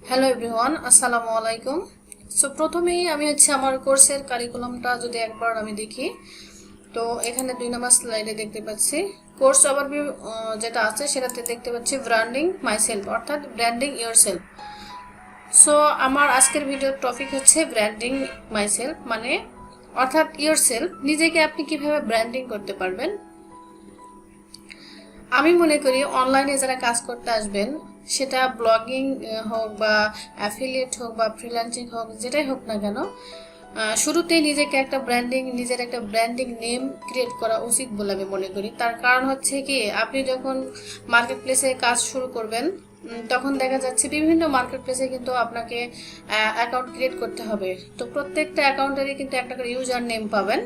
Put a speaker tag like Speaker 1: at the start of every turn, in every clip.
Speaker 1: Hello everyone, আসসালামু আলাইকুম। So প্রথমেই আমি আমার কোর্সের কারিকুলামটা যদি একবার আমি দেখি, তো এখানে 2 নম্বর স্লাইডে দেখতে পাচ্ছি কোর্স ওভারভিউ যেটা আছে সেটাতে দেখতে পাচ্ছি ব্র্যান্ডিং মাইসেলফ, অর্থাৎ ব্র্যান্ডিং ইয়োরসেলফ। সো আমার আজকের ভিডিওর টপিক হচ্ছে ব্র্যান্ডিং মাইসেলফ, মানে অর্থাৎ ইয়োরসেলফ, নিজেকে আপনি কিভাবে ব্র্যান্ডিং করতে পারবেন। আমি মনে করি অনলাইনে যারা কাজ করতে আসবেন, সেটা ব্লগিং হোক বা অ্যাফিলিয়েট হোক বা ফ্রিল্যান্সিং হোক, যেটাই হোক না কেন, শুরুতেই নিজেকে নিজের একটা ব্র্যান্ডিং নেম ক্রিয়েট করা উচিত বলে আমি মনে করি। তার কারণ হচ্ছে কি, আপনি যখন মার্কেট প্লেসে কাজ শুরু করবেন, তখন দেখা যাচ্ছে বিভিন্ন মার্কেট প্লেসে কিন্তু আপনাকে অ্যাকাউন্ট ক্রিয়েট করতে হবে। তো প্রত্যেকটা অ্যাকাউন্টেরই কিন্তু একটা করে ইউজার নেম পাবেন।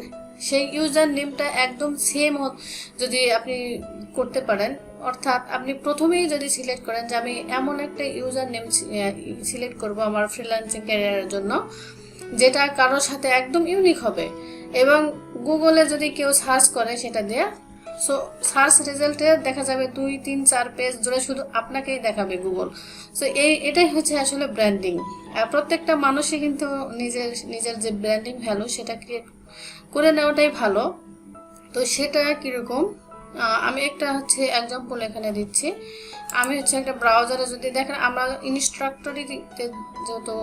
Speaker 1: সেই ইউজার নেমটা একদম সেম যদি আপনি করতে পারেন, অর্থাৎ আপনি প্রথমেই যদি সিলেক্ট করেন যে আমি এমন একটা ইউজার নেম সিলেক্ট করব আমার ফ্রিল্যান্সিং ক্যারিয়ারের জন্য, যেটা কারোর সাথে একদম ইউনিক হবে, এবং গুগলে যদি কেউ সার্চ করে সেটা দিয়ে, সো সার্চ রেজাল্টে দেখা যাবে 2, 3, 4 পেজ জুড়ে শুধু আপনাকেই দেখাবে গুগল। সো এটাই হচ্ছে আসলে ব্র্যান্ডিং। প্রত্যেকটা মানুষই কিন্তু নিজের নিজের যে ব্র্যান্ডিং ভ্যালু সেটা ক্রিয়েট করে নেওয়াটাই ভালো। তো সেটা কিরকম, আমি একটা এক্সাম্পল এখানে দিচ্ছি। আমি একটা ব্রাউজারে যদি দেখেন, আমরা ইনস্ট্রাক্টরিতে যেহেতু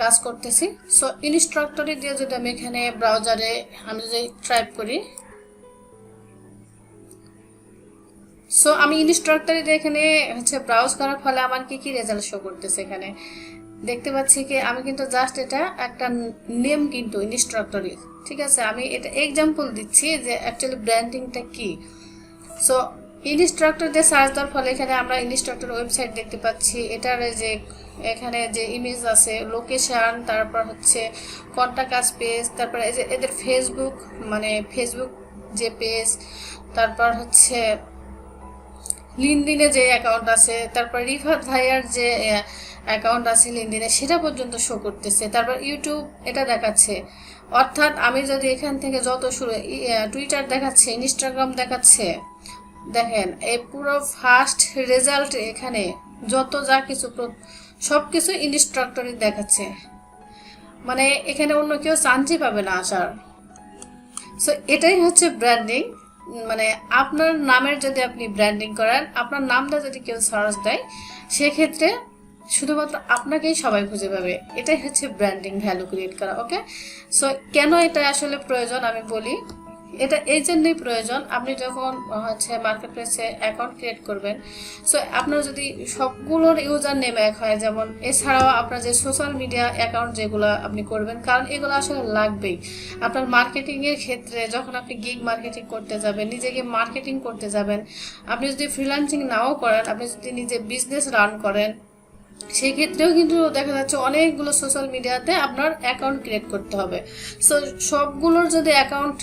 Speaker 1: কাজ করতেছি, সো ইনস্ট্রাক্টরি দিয়ে যদি আমি এখানে ব্রাউজারে আমি যদি টাইপ করি, সো আমি ইনস্ট্রাক্টরি দিয়ে এখানে ব্রাউজ করার ফলে আমার কি কি রেজাল্ট শো করতেছে এখানে দেখতে পাচ্ছি কি, আমি কিন্তু জাস্ট এটা একটা নেম কিন্তু ইনস্ট্রাক্টরি, ঠিক আছে। আমি এটা এক্সাম্পল দিচ্ছি যে অ্যাকচুয়ালি ব্র্যান্ডিংটা কি। সো ইনস্ট্রাক্টর দিয়ে সার্চ দেওয়ার ফলে এখানে আমরা ইনস্ট্রাক্টর ওয়েবসাইট দেখতে পাচ্ছি। এটার যে এখানে যে ইমেজ আছে, লোকেশন, তারপর কন্টাক্ট আস পেজ, তারপর এই যে এদের ফেসবুক, মানে ফেসবুক যে পেজ, তারপর লিঙ্কডিনে যে অ্যাকাউন্ট আছে, তারপর রিফাত ভাইয়ার যে অ্যাকাউন্ট আছে লিঙ্কডিনে, সেটা পর্যন্ত শো করতেছে। তারপর ইউটিউব এটা দেখাচ্ছে। অর্থাৎ আমি যদি এখান থেকে যত শুরু, টুইটার দেখাচ্ছে, ইনস্টাগ্রাম দেখাচ্ছে, দেখেন এই পুরো ফার্স্ট রেজাল্ট এখানে যত যা কিছু সব কিছু ইনস্ট্রাক্টরই দেখাচ্ছে, মানে এখানে অন্য কেউ চান্সই পাবে না আসার। সো এটাই হচ্ছে ব্র্যান্ডিং। মানে আপনার নামের যদি আপনি ব্র্যান্ডিং করেন, আপনার নামটা যদি কেউ সার্চ দেয়, সেক্ষেত্রে শুধুমাত্র আপনাকেই সবাই খুঁজে পাবে। এটাই হচ্ছে ব্র্যান্ডিং ভ্যালু ক্রিয়েট করা। ওকে, সো কেন এটা আসলে প্রয়োজন আমি বলি। এটা এই জন্যই প্রয়োজন, আপনি যখন মার্কেট প্লেসে অ্যাকাউন্ট ক্রিয়েট করবেন, সো আপনার যদি সবগুলোর ইউজার নেম এক হয়, যেমন এছাড়াও আপনার যে সোশ্যাল মিডিয়া অ্যাকাউন্ট যেগুলো আপনি করবেন, কারণ এগুলো আসলে লাগবেই আপনার মার্কেটিংয়ের ক্ষেত্রে। যখন আপনি গিগ মার্কেটিং করতে যাবেন, নিজেকে মার্কেটিং করতে যাবেন, আপনি যদি ফ্রিল্যান্সিং নাও করেন, আপনি যদি নিজে বিজনেস রান করেন, সেই ক্ষেত্রেও কিন্তু দেখা যাচ্ছে অনেকগুলো সোশ্যাল মিডিয়াতে আপনার অ্যাকাউন্ট ক্রিয়েট করতে হবে। সো সবগুলোর যদি অ্যাকাউন্ট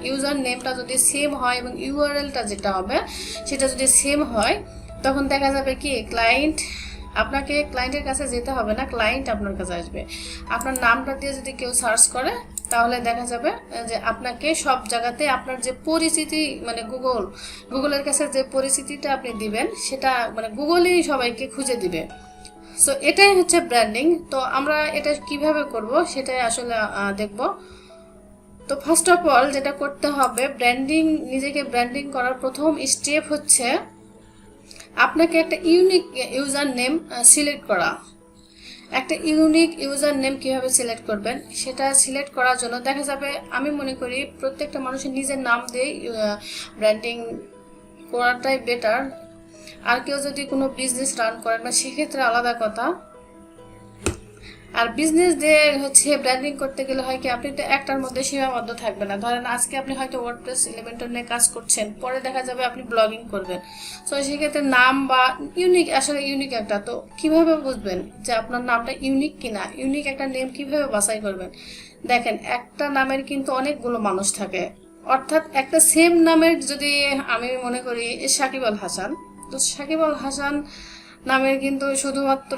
Speaker 1: ইউজার নেমটা যদি সেম হয় এবং ইউআরএলটা যেটা হবে সেটা যদি সেম হয়, তখন দেখা যাবে কি আপনাকে ক্লায়েন্টের কাছে যেতে হবে না, ক্লায়েন্ট আপনার কাছে আসবে। আপনার নামটা দিয়ে যদি কেউ সার্চ করে, তাহলে দেখা যাবে যে আপনাকে সব জায়গাতে আপনার যে পরিচিতি, মানে গুগলের কাছে যে পরিচিতিটা আপনি দিবেন, সেটা মানে গুগলই সবাইকে খুঁজে দিবে। সো এটাই হচ্ছে ব্র্যান্ডিং। তো আমরা এটা কিভাবে করব সেটাই আসলে দেখব। তো ফার্স্ট অফ অল যেটা করতে হবে, নিজেকে ব্র্যান্ডিং করার প্রথম স্টেপ হচ্ছে আপনাকে একটা ইউনিক ইউজার নেম সিলেক্ট করা। একটা ইউনিক ইউজার নেম কিভাবে সিলেক্ট করবেন, সেটা সিলেক্ট করার জন্য দেখা যাবে, আমি মনে করি প্রত্যেকটা মানুষের নিজের নাম দিয়ে ব্র্যান্ডিং করাটাই বেটার। আর কেউ যদি কোনো বিজনেস রান করেন না, সেক্ষেত্রে আলাদা কথা। আর বিজনেস দিয়ে ব্র্যান্ডিং করতে গেলে হয় কি, আপনি তো একটার মধ্যে সীমাবদ্ধ থাকবে না। ধরেন আজকে আপনি হয়তো ওয়ার্ডপ্রেস এলিমেন্টর নিয়ে কাজ করছেন, পরে দেখা যাবে আপনি ব্লগিং করবেন। সো সেক্ষেত্রে নাম বা ইউনিক একটা, তো কিভাবে বুঝবেন যে আপনার নামটা ইউনিক কিনা? ইউনিক একটা নেম কিভাবে বাছাই করবেন? দেখেন, একটা নামের কিন্তু অনেকগুলো মানুষ থাকে। অর্থাৎ একটা সেম নামের যদি আমি মনে করি সাকিব আল হাসান, তো সাকিব আল হাসান নামের কিন্তু শুধুমাত্র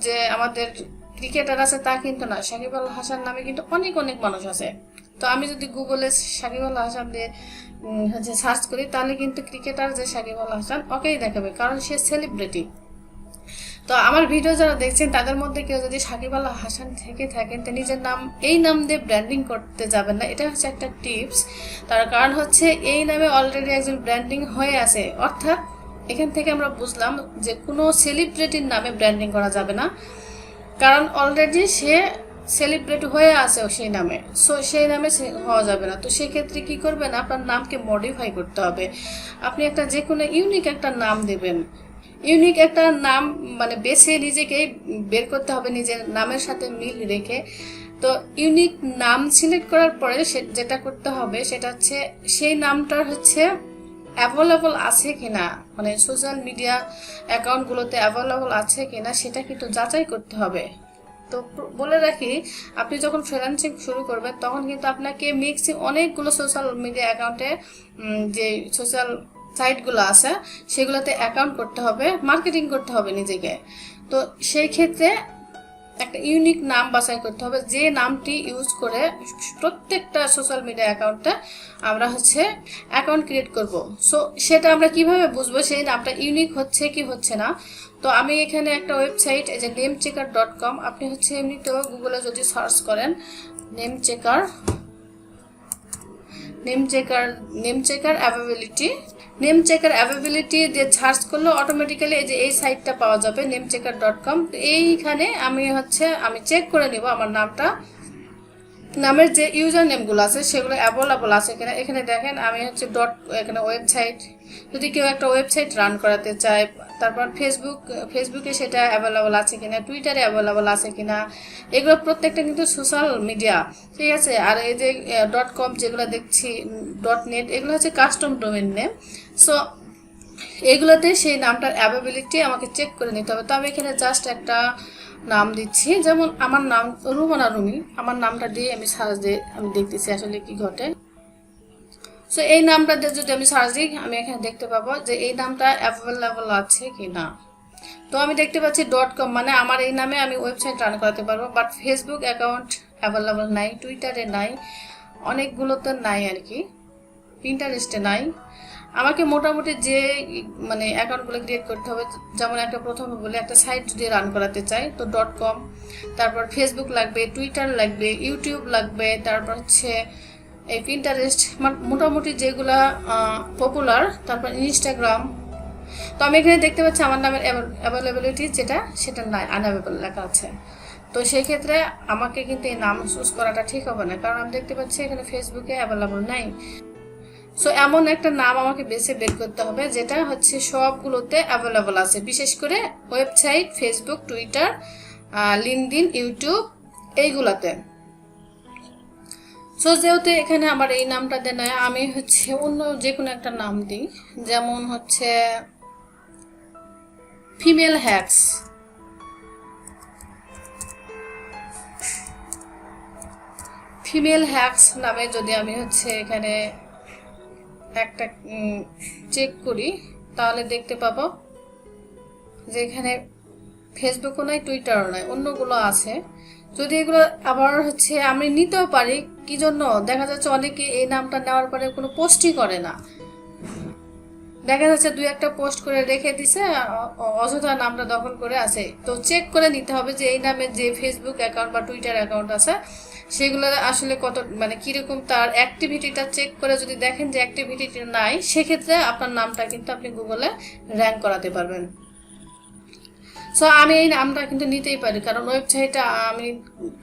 Speaker 1: যে আমাদের ক্রিকেটার আছে তা কিন্তু না, সাকিব আল হাসান নামে কিন্তু অনেক অনেক মানুষ আছে। তো আমি যদি গুগলে সাকিব আল হাসান দিয়ে সার্চ করি, তাহলে কিন্তু ক্রিকেটার যে সাকিব আল হাসান, ওকেই দেখাবে, কারণ সে সেলিব্রিটি। তো আমার ভিডিও যারা দেখছেন তাদের মধ্যে কেউ যদি সাকিব আল হাসান থেকে থাকেন তো নিজের নাম এই নাম দিয়ে ব্র্যান্ডিং করতে যাবেন না, এটা হচ্ছে একটা টিপস। তার কারণ হচ্ছে এই নামে অলরেডি একজন ব্র্যান্ডিং হয়ে আছে, অর্থাৎ এখান থেকে আমরা বুঝলাম যে কোনো সেলিব্রিটির নামে ব্র্যান্ডিং করা যাবে না, কারণ অলরেডি সে সেলিব্রিটি হয়ে আছে সেই নামে, সো সেই নামে হওয়া যাবে না। তো সেক্ষেত্রে কি করবেন, আপনার নামকে মডিফাই করতে হবে। আপনি একটা যে কোনো ইউনিক একটা নাম দেবেন, ইউনিক একটা নাম মানে বেছে নিজেকেই বের করতে হবে নিজের নামের সাথে মিল রেখে। তো ইউনিক নাম সিলেক্ট করার পরে যেটা করতে হবে সেটা হচ্ছে সেই নামটার হচ্ছে অ্যাভেলেবল আছে কিনা, মানে সোশ্যাল মিডিয়া অ্যাকাউন্টগুলোতে অ্যাভেলেবল আছে কিনা সেটা কিন্তু যাচাই করতে হবে। তো বলে রাখি, আপনি যখন ফ্রিল্যান্সিং শুরু করবেন তখন কিন্তু আপনাকে অনেকগুলো সোশ্যাল মিডিয়া অ্যাকাউন্টে যে সোশ্যাল সাইটগুলো আছে সেগুলোতে অ্যাকাউন্ট করতে হবে, মার্কেটিং করতে হবে নিজেকে। তো সেই ক্ষেত্রে একটা ইউনিক নাম বাছাই করতে হবে, যে নামটি ইউজ করে প্রত্যেকটা সোশ্যাল মিডিয়া অ্যাকাউন্টে আমরা হচ্ছে অ্যাকাউন্ট ক্রিয়েট করব। সো সেটা আমরা কিভাবে বুঝবো সেই নামটা ইউনিক হচ্ছে কি হচ্ছে না। তো আমি এখানে একটা ওয়েবসাইট এই যে namechecker.com, আপনি হচ্ছে এমনিতেও গুগলে যদি সার্চ করেন নেমচেকার অ্যাভেবিলিটি দিয়ে সার্চ করলে অটোমেটিক্যালি এই যে এই সাইটটা পাওয়া যাবে namechecker.com। তো এইখানে আমি চেক করে নিব আমার নামের যে ইউজার নেমগুলো আছে সেগুলো অ্যাভেলেবল আছে কিনা। এখানে দেখেন আমি হচ্ছে এখানে ওয়েবসাইট, যদি কেউ একটা ওয়েবসাইট রান করাতে চায়, তারপর ফেসবুকে সেটা অ্যাভেলেবল আছে কিনা, টুইটারে অ্যাভেলেবল আছে কিনা, এগুলো প্রত্যেকটা কিন্তু সোশ্যাল মিডিয়া, ঠিক আছে। আর এই যে .com যেগুলো দেখছি, .net, এগুলো হচ্ছে কাস্টম ডোমেন নেম। সো এগুলোতে সেই নামটার অ্যাভেবিলিটি আমাকে চেক করে নিতে হবে। তো আমি এখানে জাস্ট একটা নাম দিচ্ছি, যেমন আমার নাম রুমানা রুমি, আমার নামটা দিয়ে আমি সার্চ দিয়ে আমি দেখতেছি আসলে কি ঘটে। সো এই নামটা দিয়ে যদি আমি সার্চ দিই আমি এখানে দেখতে পাবো যে এই নামটা অ্যাভেলেবল আছে কি না। তো আমি দেখতে পাচ্ছি .com, মানে আমার এই নামে আমি ওয়েবসাইট রান করাতে পারবো, বাট ফেসবুক অ্যাকাউন্ট অ্যাভেলেবল নাই, টুইটারে নাই, অনেকগুলোতে নাই আর কি, পিন্টারেস্টে নাই। আমাকে মোটামুটি যে মানে অ্যাকাউন্টগুলো ক্রিয়েট করতে হবে, যেমন একটা প্রথমে বলে একটা সাইট যদি রান করাতে চাই তো .com, তারপর ফেসবুক লাগবে, টুইটার লাগবে, ইউটিউব লাগবে, তারপর হচ্ছে এই পিন্টারেস্ট, মোটামুটি যেগুলা পপুলার, তারপর ইনস্টাগ্রাম। তো আমি এখানে দেখতে পাচ্ছি আমার নামের অ্যাভেলেবিলিটি সেটা নাই, আনঅ্যাভেলেবল লেখা আছে। তো সেই ক্ষেত্রে আমাকে কিন্তু এই নাম চুজ করাটা ঠিক হবে না, কারণ আমি দেখতে পাচ্ছি এখানে ফেসবুকে অ্যাভেলেবল নাই। সো এমন একটা নাম আমাকে বেছে বের করতে হবে যেটা হচ্ছে সবগুলোতে অ্যাভেলেবল আছে, বিশেষ করে website, Facebook, Twitter, LinkedIn, YouTube এইগুলাতে। সো যেহেতু এখানে আমার এই নামটা দেয় না, আমি হচ্ছে অন্য যে কোনো একটা নাম দিই, যেমন হচ্ছে ফিমেল হ্যাক্স নামে যদি আমি হচ্ছে এখানে একটা চেক করি তাহলে দেখতে পাবো যে এখানে ফেসবুকও নাই, টুইটারও নাই, অন্যগুলো আছে। যদি এগুলো আবার হচ্ছে আমি নিতেও পারি, কি জন্য দেখা যাচ্ছে অনেকে এই নামটা নেওয়ার পরে কোনো পোস্টই করে না, দেখা যাচ্ছে দুই একটা পোস্ট করে রেখে দিছে, অযথা নামটা দখল করে আছে। তো চেক করে নিতে হবে যে এই নামে যে ফেসবুক অ্যাকাউন্ট বা টুইটার অ্যাকাউন্ট আছে সেগুলো আসলে কত মানে কিরকম তার অ্যাক্টিভিটিটা চেক করে যদি দেখেন যে অ্যাক্টিভিটিটা নাই, সেক্ষেত্রে আপনার নামটা কিন্তু আপনি গুগলে র্যাঙ্ক করাতে পারবেন। সো আমি এই নামটা কিন্তু নিতেই পারি, কারণ ওয়েবসাইটটা আমি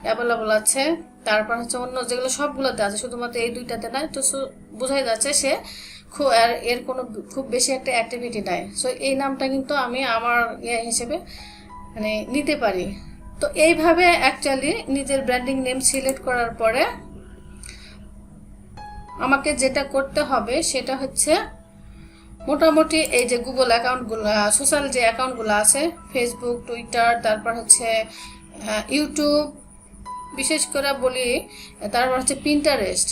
Speaker 1: অ্যাভেলেবল আছে, তারপর হচ্ছে অন্য যেগুলো সবগুলোতে আছে, শুধুমাত্র এই দুইটাতে নাই। তো বোঝাই যাচ্ছে সে এর কোনো খুব বেশি একটা অ্যাক্টিভিটি নাই। সো এই নামটা কিন্তু আমি আমার হিসেবে মানে নিতে পারি। তো এইভাবে অ্যাকচুয়ালি নিজের ব্র্যান্ডিং নেম সিলেক্ট করার পরে আমাকে যেটা করতে হবে সেটা হচ্ছে মোটামুটি এই যে গুগল অ্যাকাউন্টগুলো, সোশ্যাল যে অ্যাকাউন্টগুলো আছে, ফেসবুক, টুইটার, তারপর হচ্ছে ইউটিউব বিশেষ করে বলি, তারপর হচ্ছে পিন্টারেস্ট,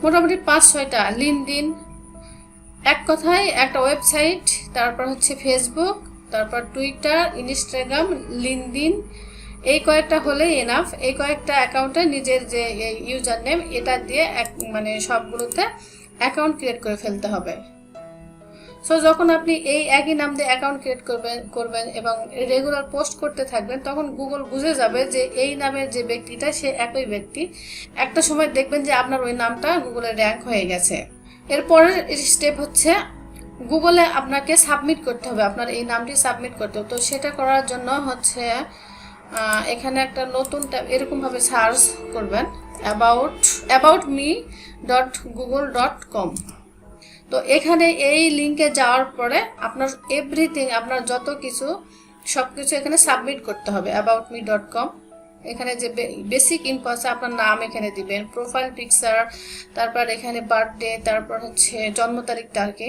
Speaker 1: মোটামুটি 5-6টা, লিঙ্কডইন, এক কথায় একটা ওয়েবসাইট, তারপর হচ্ছে ফেসবুক, তারপর টুইটার, ইনস্টাগ্রাম, লিঙ্কডইন, এই কয়েকটা হলেই এনাফ। এই কয়েকটা অ্যাকাউন্টে নিজের যে ইউজার নেম এটা দিয়ে মানে সবগুলোতে অ্যাকাউন্ট ক্রিয়েট করে ফেলতে হবে। সো যখন আপনি এই একই নাম দিয়ে অ্যাকাউন্ট ক্রিয়েট করবেন এবং রেগুলার পোস্ট করতে থাকবেন, তখন গুগল বুঝে যাবে যে এই নামের যে ব্যক্তিটা সে একই ব্যক্তি। একটা সময় দেখবেন যে আপনার ওই নামটা গুগলে র্যাঙ্ক হয়ে গেছে। এরপরের স্টেপ হচ্ছে গুগলে আপনাকে সাবমিট করতে হবে, আপনার এই নামটি সাবমিট করতে হবে। তো সেটা করার জন্য হচ্ছে এখানে একটা নতুন ট্যাব এরকমভাবে সার্চ করবেন, aboutme.google.com। তো এখানে এই লিঙ্কে যাওয়ার পরে আপনার এভরিথিং, আপনার যত কিছু সব কিছু এখানে সাবমিট করতে হবে aboutme.com। এখানে যে বেসিক ইনফো আছে, আপনার নাম এখানে দিবেন, প্রোফাইল পিকচার, তারপর এখানে বার্থডে, তারপর হচ্ছে জন্ম তারিখটা আর কি,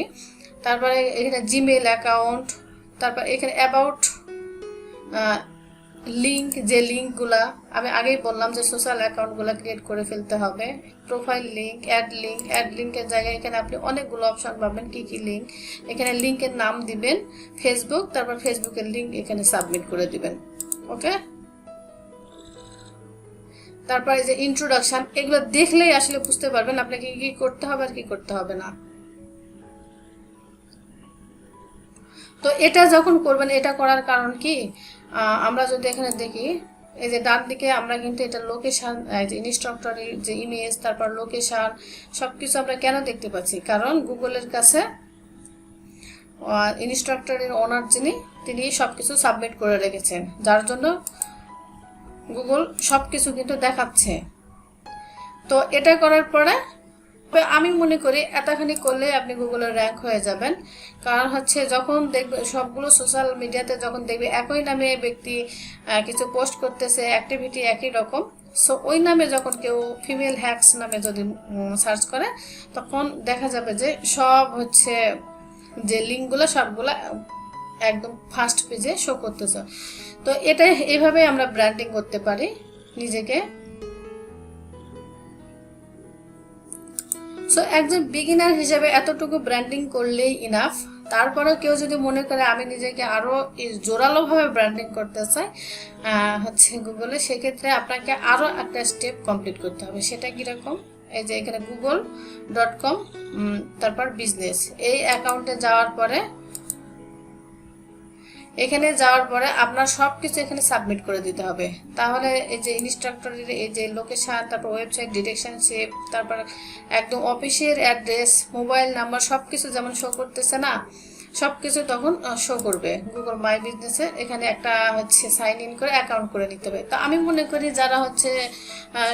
Speaker 1: তারপরে এখানে জিমেল অ্যাকাউন্ট, তারপর এখানে অ্যাবাউট লিঙ্ক, যে লিঙ্কগুলা আমি আগেই বললাম যে সোশ্যাল অ্যাকাউন্টগুলো ক্রিয়েট করে ফেলতে হবে, প্রোফাইল লিঙ্ক, অ্যাড লিঙ্কের জায়গায় এখানে আপনি অনেকগুলো অপশন পাবেন, কি কি লিঙ্ক, এখানে লিঙ্কের নাম দিবেন ফেসবুক, তারপর ফেসবুকের লিঙ্ক এখানে সাবমিট করে দিবেন। ওকে, তারপরে যে ইন্ট্রোডাকশন, এগুলো দেখলেই আসলে বুঝতে পারবেন আপনাকে কি করতে হবে আর কি করতে হবে না। তো এটা যখন করবেন, এটা করার কারণ কি, আমরা যদি এখানে দেখি এই যে ডান দিকে আমরা কিন্তু এটা লোকেশন, যে ইনস্ট্রাক্টরের যে ইমেজ, তারপর লোকেশন সবকিছু আমরা কেন দেখতে পাচ্ছি, কারণ গুগলের কাছে ইনস্ট্রাক্টরের ওনার তিনি সবকিছু সাবমিট করে রেখেছেন, যার জন্য গুগল সবকিছু কিন্তু দেখাচ্ছে। তো এটা করার পরে আমি মনে করি এতখানি করলে আপনি গুগলের র্যাঙ্ক হয়ে যাবেন। কারণ হচ্ছে যখন দেখবে সবগুলো সোশ্যাল মিডিয়াতে যখন দেখবে একই নামে ব্যক্তি কিছু পোস্ট করতেছে, অ্যাক্টিভিটি একই রকম, সো ওই নামে যখন কেউ ফিমেল হ্যাক্স নামে যদি সার্চ করে, তখন দেখা যাবে যে সব হচ্ছে যে লিঙ্কগুলো সবগুলো একদম ফার্স্ট পেজে শো করতেছে। তো এটা এইভাবে আমরা ব্র্যান্ডিং করতে পারি নিজেকে। সো একজন বিগিনার হিসেবে এতটুকু ব্র্যান্ডিং করলেই ইনাফ। তারপরেও কেউ যদি মনে করে আমি নিজেকে আরও জোরালোভাবে ব্র্যান্ডিং করতে চাই হচ্ছে গুগলে, সেক্ষেত্রে আপনাকে আরও একটা স্টেপ কমপ্লিট করতে হবে। সেটা কীরকম, এই যে এখানে google.com তারপর বিজনেস, এই অ্যাকাউন্টে যাওয়ার পরে আপনার সব কিছু এখানে সাবমিট করে দিতে হবে। তাহলে এই যে ইনস্ট্রাক্টরের এই যে লোকেশন, তারপর ওয়েবসাইট ডিরেকশনশিপ, তারপর একদম অফিসের অ্যাড্রেস, মোবাইল নাম্বার সব কিছু যেমন শো করতেছে না, সব কিছু তখন শো করবে গুগল মাই বিজনেসে। এখানে একটা হচ্ছে সাইন ইন করে অ্যাকাউন্ট করে নিতে হবে। তো আমি মনে করি যারা হচ্ছে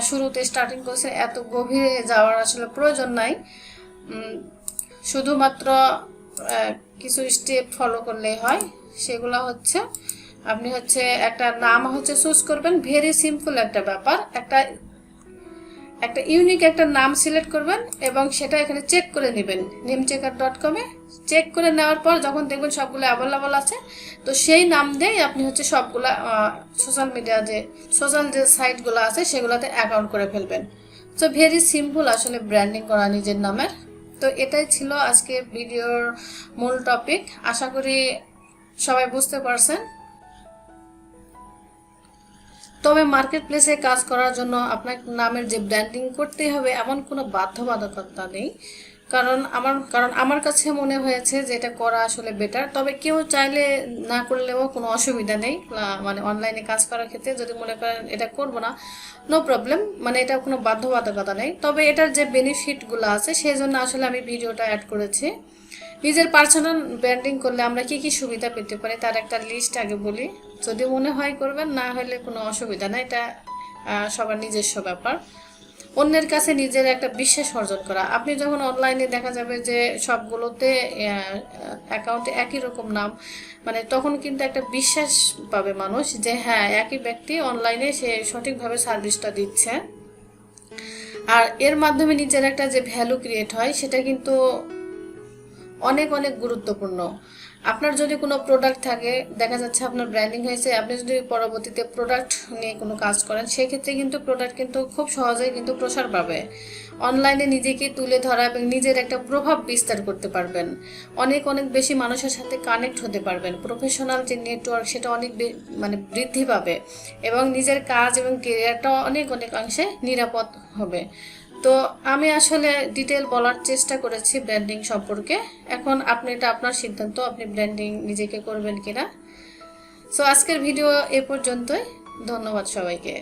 Speaker 1: শুরুতে স্টার্টিং করছে, এত গভীরে যাওয়ার আসলে প্রয়োজন নাই, শুধুমাত্র কিছু স্টেপ ফলো করলেই হয়। সেগুলো হচ্ছে আপনি হচ্ছে একটা নাম হচ্ছে চুজ করবেন, ভেরি সিম্পল একটা ব্যাপার, একটা ইউনিক একটা নাম সিলেক্ট করবেন এবং সেটা এখানে চেক করে নেবেন namechecker.com-এ। চেক করে নেওয়ার পর যখন দেখবেন সবগুলো অ্যাভেলেবল আছে, তো সেই নাম দিয়েই আপনি হচ্ছে সবগুলা সোশ্যাল যে সাইটগুলো আছে সেগুলোতে অ্যাকাউন্ট করে ফেলবেন। সো ভেরি সিম্পল আসলে ব্র্যান্ডিং করা নিজের নামের। তো এটাই ছিল আজকে ভিডিওর মূল টপিক। আশা করি সবাই বুঝতে পারছেন। তবে মার্কেট প্লেসে কাজ করার জন্য আপনার নামের যে ব্র্যান্ডিং করতে হবে এমন কোনো বাধ্যবাধকতা নেই, কারণ আমার কাছে মনে হয়েছে যে এটা করা আসলে বেটার। তবে কেউ চাইলে না করলেও কোনো অসুবিধা নেই, মানে অনলাইনে কাজ করার ক্ষেত্রে যদি মনে করেন এটা করব না, নো প্রবলেম, মানে এটা কোনো বাধ্যবাধকতা নেই। তবে এটার যে বেনিফিটগুলো আছে সেই জন্য আসলে আমি ভিডিওটা অ্যাড করেছি। নিজের পার্সোনাল ব্র্যান্ডিং করলে আমরা কি কি সুবিধা পেতে পারি তার একটা লিস্ট আগে বলি, যদি মনে হয় করবেন, না হলে কোনো অসুবিধা নাই, এটা সবার নিজস্ব ব্যাপার। অন্যের কাছে নিজের একটা বিশ্বাস অর্জন করা, আপনি যখন অনলাইনে দেখা যাবে যে সবগুলোতে অ্যাকাউন্টে একই রকম নাম, মানে তখন কিন্তু একটা বিশ্বাস পাবে মানুষ যে হ্যাঁ একই ব্যক্তি অনলাইনে সে সঠিকভাবে সার্ভিসটা দিচ্ছে। আর এর মাধ্যমে নিজের একটা যে ভ্যালু ক্রিয়েট হয় সেটা কিন্তু অনেক অনেক গুরুত্বপূর্ণ। আপনার যদি কোনো প্রোডাক্ট থাকে, দেখা যাচ্ছে আপনার ব্র্যান্ডিং হয়েছে, আপনি যদি পরবর্তীতে প্রোডাক্ট নিয়ে কোনো কাজ করেন, সেক্ষেত্রে কিন্তু প্রোডাক্ট কিন্তু খুব সহজেই কিন্তু প্রসার পাবে। অনলাইনে নিজেকে তুলে ধরা এবং নিজের একটা প্রভাব বিস্তার করতে পারবেন, অনেক অনেক বেশি মানুষের সাথে কানেক্ট হতে পারবেন, প্রফেশনাল যে নেটওয়ার্ক সেটা অনেক মানে বৃদ্ধি পাবে এবং নিজের কাজ এবং কেরিয়ারটা অনেক অনেক অংশে নিরাপদ হবে। তো আমি আসলে ডিটেল বলার চেষ্টা করেছি ব্র্যান্ডিং সম্পর্কে। এখন আপনি এটা আপনার সিদ্ধান্ত, আপনি ব্র্যান্ডিং নিজেকে করবেন কিনা। সো আজকের ভিডিও এ পর্যন্তই। ধন্যবাদ সবাইকে।